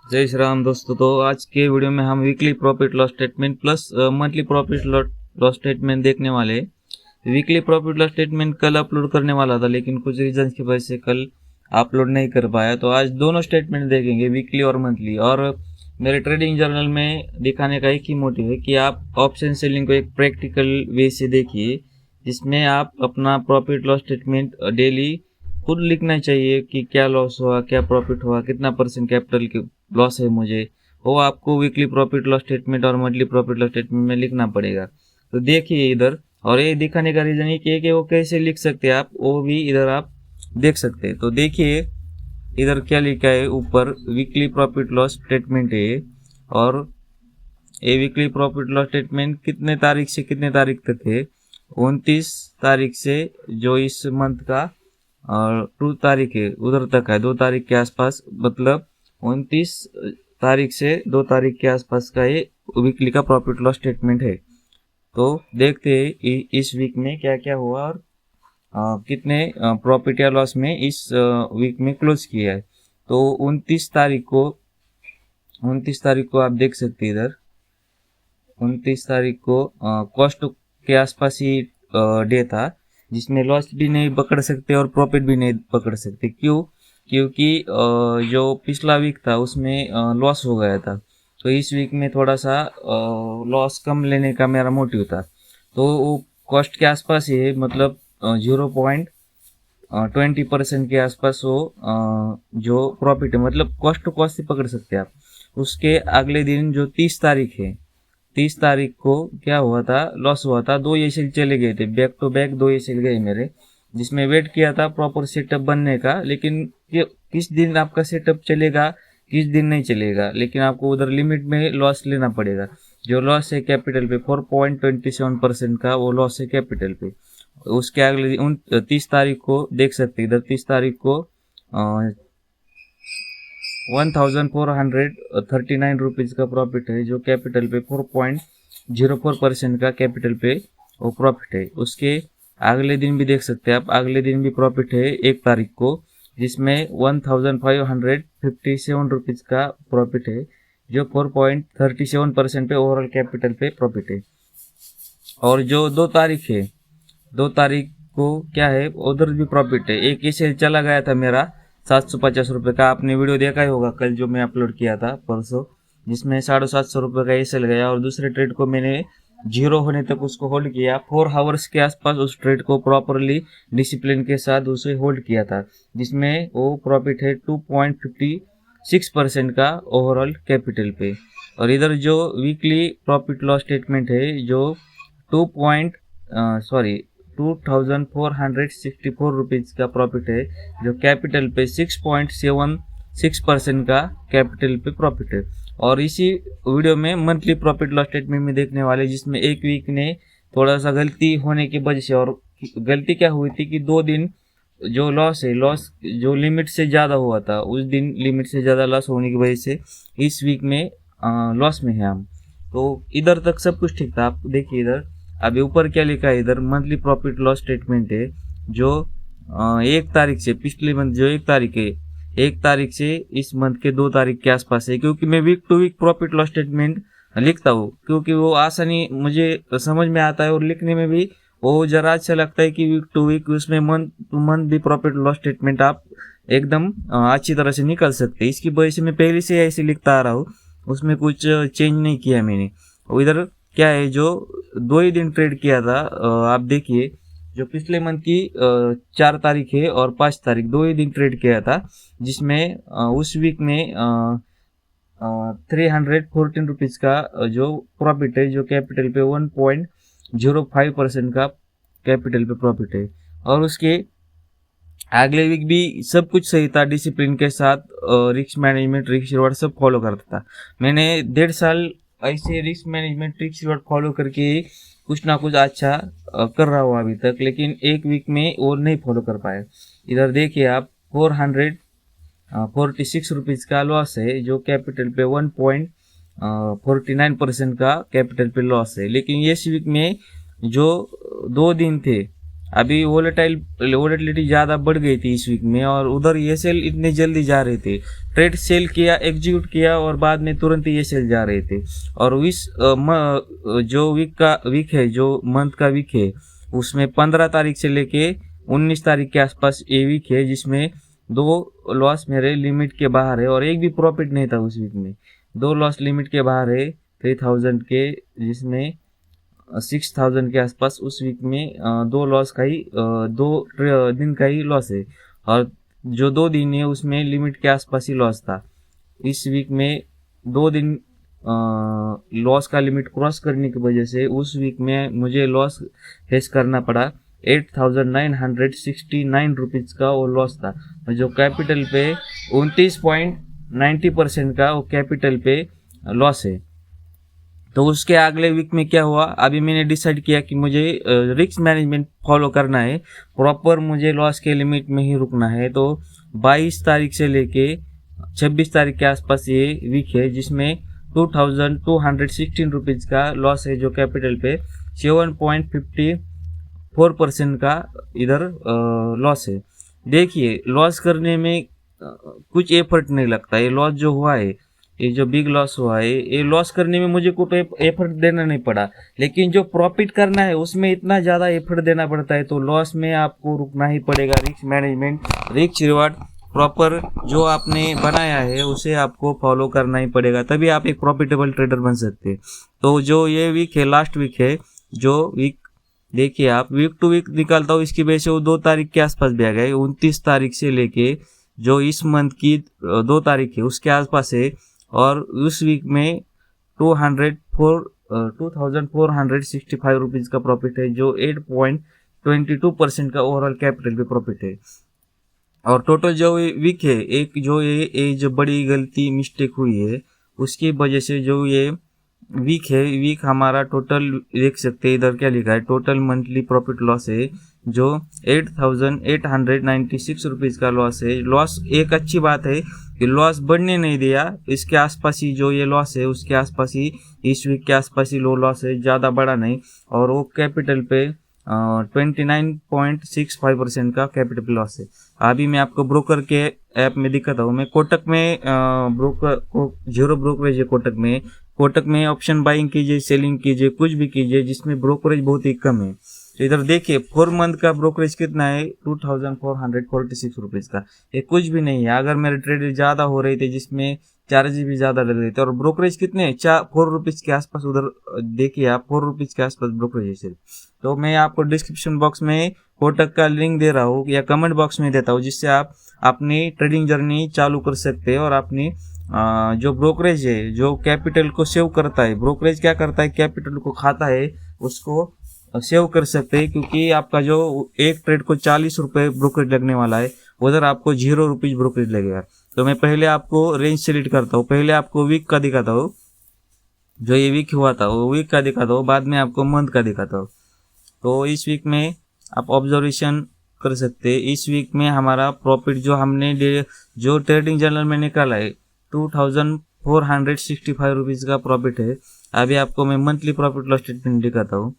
जय श्री राम दोस्तों। तो आज के वीडियो में हम weekly profit loss statement plus monthly profit loss statement देखने वाले हैं। वीकली प्रॉफिट लॉस स्टेटमेंट कल अपलोड करने वाला था, लेकिन कुछ रीजंस की वजह से कल अपलोड नहीं कर पाया। तो आज दोनों स्टेटमेंट देखेंगे, वीकली और मंथली। और मेरे ट्रेडिंग जर्नल में दिखाने का एक ही मोटिव है कि आप ऑप्शन सेलिंग को एक प्रैक्टिकल वे से देखिए, जिसमें आप अपना प्रॉफिट लॉस स्टेटमेंट डेली खुद लिखना चाहिए कि क्या लॉस हुआ, क्या प्रॉफिट हुआ, कितना परसेंट कैपिटल के लॉस है मुझे, वो आपको वीकली प्रॉफिट लॉस स्टेटमेंट और मंथली प्रॉफिट लॉस स्टेटमेंट में लिखना पड़ेगा। तो देखिए इधर, और ये दिखाने का रीजन ये कि वो कैसे लिख सकते हैं आप, वो भी इधर आप देख सकते हैं। तो देखिए इधर क्या लिखा है, ऊपर वीकली प्रॉफिट लॉस स्टेटमेंट है। और ये वीकली प्रॉफिट लॉस स्टेटमेंट कितने तारीख से कितने तारीख तक है, 29 तारीख से जो इस मंथ का और 2 तारीख है उधर तक है, 2 तारीख के आसपास, मतलब 29 तारीख से 2 तारीख के आसपास का ये वीकली का प्रॉफिट लॉस स्टेटमेंट है। तो देखते हैं इस वीक में क्या क्या हुआ और कितने प्रॉफिट या लॉस में इस वीक में क्लोज किया है। तो 29 तारीख को आप देख सकते हैं इधर, 29 तारीख को कॉस्ट के आसपास ही डे था, जिसमें लॉस भी नहीं पकड़ सकते और प्रॉफिट भी नहीं पकड़ सकते। क्यों? क्योंकि जो पिछला वीक था उसमें लॉस हो गया था। तो इस वीक में थोड़ा सा लॉस कम लेने का मेरा मोटिव था। तो वो कॉस्ट के आसपास ही है, मतलब 0.20% के आसपास वो जो प्रॉफिट है, मतलब कॉस्ट टू कॉस्ट ही पकड़ सकते हैं आप। उसके अगले दिन जो 30 तारीख है, 30 तारीख को क्या हुआ था, लॉस हुआ था। 2 एसेल चले गए थे, बैक टू बैक 2 एसेल गए मेरे, जिसमें वेट किया था प्रॉपर सेटअप बनने का। लेकिन किस दिन आपका सेटअप चलेगा, किस दिन नहीं चलेगा, लेकिन आपको उधर लिमिट में लॉस लेना पड़ेगा। जो लॉस है कैपिटल पे 4.27% का, वो लॉस है कैपिटल पे। उसके अगले 30 तारीख को देख सकते इधर, 30 तारीख को 1439 का प्रॉफिट है, जो कैपिटल पे 4.04% का कैपिटल पे वो प्रॉफिट है। उसके अगले दिन भी देख सकते हैं आप, अगले दिन भी प्रॉफिट है 1 तारीख को, जिसमें 1557 का प्रॉफिट है, जो 4.37% पे ओवरऑल कैपिटल पे प्रॉफिट है। और जो 2 तारीख है, 2 तारीख को क्या है, उधर भी प्रॉफिट है। एक ऐसे चला गया था मेरा 750 का, आपने वीडियो देखा ही होगा कल जो मैं अपलोड किया था परसों, जिसमें 750 का एसएल गया। और दूसरे ट्रेड को मैंने जीरो होने तक उसको होल्ड किया, 4 आवर्स के आसपास उस ट्रेड को प्रॉपरली डिसिप्लिन के साथ उसे होल्ड किया था, जिसमें वो प्रॉफिट है 2.56% का ओवरऑल कैपिटल पे। और इधर जो वीकली प्रॉफिट लॉस स्टेटमेंट है, जो 2464 का प्रॉफिट है, जो कैपिटल पे 6.76% का कैपिटल पे प्रॉफिट है। और इसी वीडियो में मंथली प्रॉफिट लॉस स्टेटमेंट में देखने वाले, जिसमें एक वीक ने थोड़ा सा गलती होने की वजह से, और गलती क्या हुई थी कि 2 दिन जो लॉस है, लॉस जो लिमिट से ज़्यादा हुआ था, उस दिन लिमिट से ज़्यादा लॉस होने की वजह से इस वीक में लॉस में है हम। तो इधर तक सब कुछ ठीक था। आप देखिए इधर, अभी ऊपर क्या लिखा है, इधर मंथली प्रॉफिट लॉस स्टेटमेंट है, जो 1 तारीख से, पिछले मंथ जो 1 तारीख है, 1 तारीख से इस मंथ के 2 तारीख के आसपास है। क्योंकि मैं week to week profit loss statement लिखता हूँ, क्योंकि वो आसानी मुझे समझ में आता है और लिखने में भी वो जरा अच्छा लगता है कि वीक टू वीक उसमें मंथ टू मंथ भी प्रॉफिट लॉस स्टेटमेंट आप एकदम अच्छी तरह से निकल सकते हैं। इसकी वजह से मैं पहले से ऐसे लिखता आ रहा हूँ, उसमें कुछ चेंज नहीं किया मैंने। और इधर क्या है, जो 2 ही दिन ट्रेड किया था, आप देखिए, जो पिछले मंथ की 4 तारीख है और 5 तारीख 2 ही दिन ट्रेड किया था, जिसमें उस वीक में 314 का जो प्रॉफिट है, जो कैपिटल पे 1.05% का कैपिटल पे प्रॉफिट है। और उसके अगले वीक भी सब कुछ सही था, डिसिप्लिन के साथ रिस्क मैनेजमेंट, रिस्क रिवॉर्ड सब फॉलो करता था। मैंने 1.5 साल ऐसे risk management, risk reward follow करके कुछ ना कुछ अच्छा कर रहा हूँ अभी तक, लेकिन एक वीक में वो नहीं फॉलो कर पाया। इधर देखिए आप, 446 का लॉस है, जो कैपिटल पे 1.49% का कैपिटल पे लॉस है। लेकिन ये वीक में जो 2 दिन थे, अभी वोलेटिलिटी ज़्यादा बढ़ गई थी इस वीक में, और उधर ये सेल इतने जल्दी जा रहे थे। ट्रेड सेल किया, एग्जीक्यूट किया, और बाद में तुरंत ये सेल जा रहे थे। और इस जो वीक है, जो मंथ का वीक है, उसमें 15 तारीख से लेके 19 तारीख के आसपास ये वीक है, जिसमें 2 लॉस मेरे लिमिट के बाहर है और एक भी प्रॉफिट नहीं था उस वीक में। 2 लॉस लिमिट के बाहर है 3000 के, जिसमें 6000 के आसपास उस वीक में 2 लॉस का ही 2 दिन का ही लॉस है। और जो 2 दिन है उसमें लिमिट के आसपास ही लॉस था। इस वीक में 2 दिन लॉस का लिमिट क्रॉस करने की वजह से उस वीक में मुझे लॉस फेस करना पड़ा। 8969 रुपीज़ का वो लॉस था, जो कैपिटल पे 29.90% का वो कैपिटल पे लॉस है। तो उसके अगले वीक में क्या हुआ, अभी मैंने डिसाइड किया कि मुझे रिस्क मैनेजमेंट फॉलो करना है, प्रॉपर मुझे लॉस के लिमिट में ही रुकना है। तो 22 तारीख से लेके 26 तारीख के आसपास ये वीक है, जिसमें 2216 रुपीज़ का लॉस है, जो कैपिटल पे 7.54% का इधर लॉस है। देखिए, लॉस करने में कुछ एफर्ट नहीं लगता। ये लॉस जो हुआ है, ये जो बिग लॉस हुआ है, ये लॉस करने में मुझे कोई एफर्ट देना नहीं पड़ा, लेकिन जो प्रॉफिट करना है उसमें इतना ज़्यादा एफर्ट देना पड़ता है। तो लॉस में आपको रुकना ही पड़ेगा। Risk management, risk reward proper जो आपने बनाया है उसे आपको फॉलो करना ही पड़ेगा, तभी आप एक प्रॉफिटेबल ट्रेडर बन सकते हैं। तो जो ये वीक है, लास्ट वीक है, जो वीक देखिए आप वीक टू वीक निकालता हूँ, इसकी वजह से वो 2 तारीख के आसपास भी आ गए। 29 तारीख से लेके जो इस मंथ की 2 तारीख है उसके आसपास है, और उस वीक में 2465 रुपीज़ का प्रॉफिट है, जो 8.22% का ओवरऑल कैपिटल पे प्रॉफिट है। और टोटल जो वीक है, एक जो ये जो बड़ी गलती मिस्टेक हुई है उसकी वजह से जो ये वीक है, वीक हमारा टोटल देख सकते हैं, इधर क्या लिखा है, टोटल मंथली प्रॉफिट लॉस है जो 8896 रुपीज़ का लॉस है। लॉस एक अच्छी बात है कि लॉस बढ़ने नहीं दिया, इसके आसपास ही जो ये लॉस है उसके आसपास ही, इस वीक के आसपास ही लो लॉस है, ज़्यादा बड़ा नहीं। और वो कैपिटल पे 29.65% का कैपिटल लॉस है। अभी मैं आपको ब्रोकर के ऐप में दिखाता हूँ। मैं कोटक में ब्रोकर को 0 ब्रोकरेज है कोटक में ऑप्शन बाइंग कीजिए, सेलिंग कीजिए, कुछ भी कीजिए, जिसमें ब्रोकरेज बहुत ही कम है। तो इधर देखिए 4 मंथ का ब्रोकरेज कितना है, 2446 रुपीज़ का। ये कुछ भी नहीं है। अगर मेरे ट्रेड ज़्यादा हो रहे थे जिसमें चार्जेस भी ज़्यादा लग रहे थे, और ब्रोकरेज कितने 4 रुपीज़ के आसपास, उधर देखिए आप 4 रुपीज़ के आसपास ब्रोकरेज है सिर्फ। तो मैं आपको डिस्क्रिप्शन बॉक्स में कोटक का लिंक दे रहा हूँ या कमेंट बॉक्स में देता हूँ, जिससे आप अपनी ट्रेडिंग जर्नी चालू कर सकते हैं। और अपनी जो ब्रोकरेज है, जो कैपिटल को सेव करता है, ब्रोकरेज क्या करता है, कैपिटल को खाता है, उसको सेव कर सकते हैं। क्योंकि आपका जो एक ट्रेड को 40 रुपये ब्रोकरेज लगने वाला है, उधर आपको 0 रुपीज़ ब्रोकरेज लगेगा। तो मैं पहले आपको रेंज सेलेक्ट करता हूँ, पहले आपको वीक का दिखाता हूँ, जो ये वीक हुआ था वो वीक का दिखाता हूँ, बाद में आपको मंथ का दिखाता हूँ। तो इस वीक में आप ऑब्जर्वेशन कर सकते हैं। इस वीक में हमारा प्रॉफिट जो हमने जो ट्रेडिंग जर्नल में निकाला है 2465 रुपीज़ का प्रॉफिट है। अभी आपको मैं मंथली प्रॉफिट लॉस स्टेटमेंट दिखाता हूँ।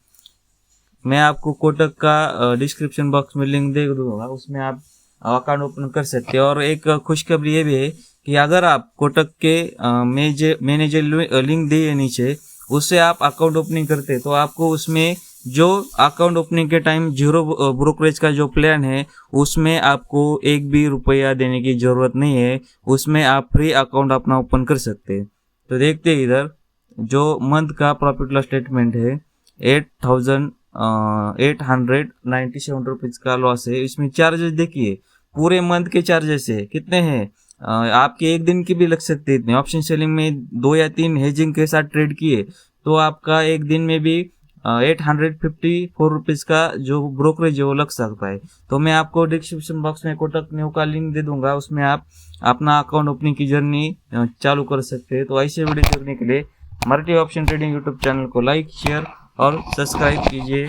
मैं आपको कोटक का डिस्क्रिप्शन बॉक्स में लिंक दे दूंगा, उसमें आप अकाउंट ओपन कर सकते हैं। और एक खुशखबरी ये भी है कि अगर आप कोटक के मैंने जो लिंक दी है नीचे, उससे आप अकाउंट ओपनिंग करते हैं, तो आपको उसमें जो अकाउंट ओपनिंग के टाइम 0 ब्रोकरेज का जो प्लान है, उसमें आपको 1 भी रुपया देने की ज़रूरत नहीं है। उसमें आप फ्री अकाउंट अपना ओपन कर सकते हैं। तो देखते हैं इधर जो मंथ का प्रॉफिट लॉस स्टेटमेंट है 897 रुपीज़ का लॉस है। इसमें चार्जेस देखिए, पूरे मंथ के चार्जेस है कितने हैं, आपके एक दिन की भी लग सकते हैं इतने। ऑप्शन सेलिंग में 2 या 3 हेजिंग के साथ ट्रेड किए तो आपका एक दिन में भी 854 रुपीज़ का जो ब्रोकरेज है वो लग सकता है। तो मैं आपको डिस्क्रिप्शन बॉक्स में कोटक न्यू का लिंक दे दूंगा, उसमें आप अपना अकाउंट ओपनिंग की जर्नी चालू कर सकते हैं। तो ऐसे वीडियो देखने के लिए multi option trading YouTube channel को लाइक, शेयर और सब्सक्राइब कीजिए।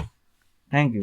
Thank you.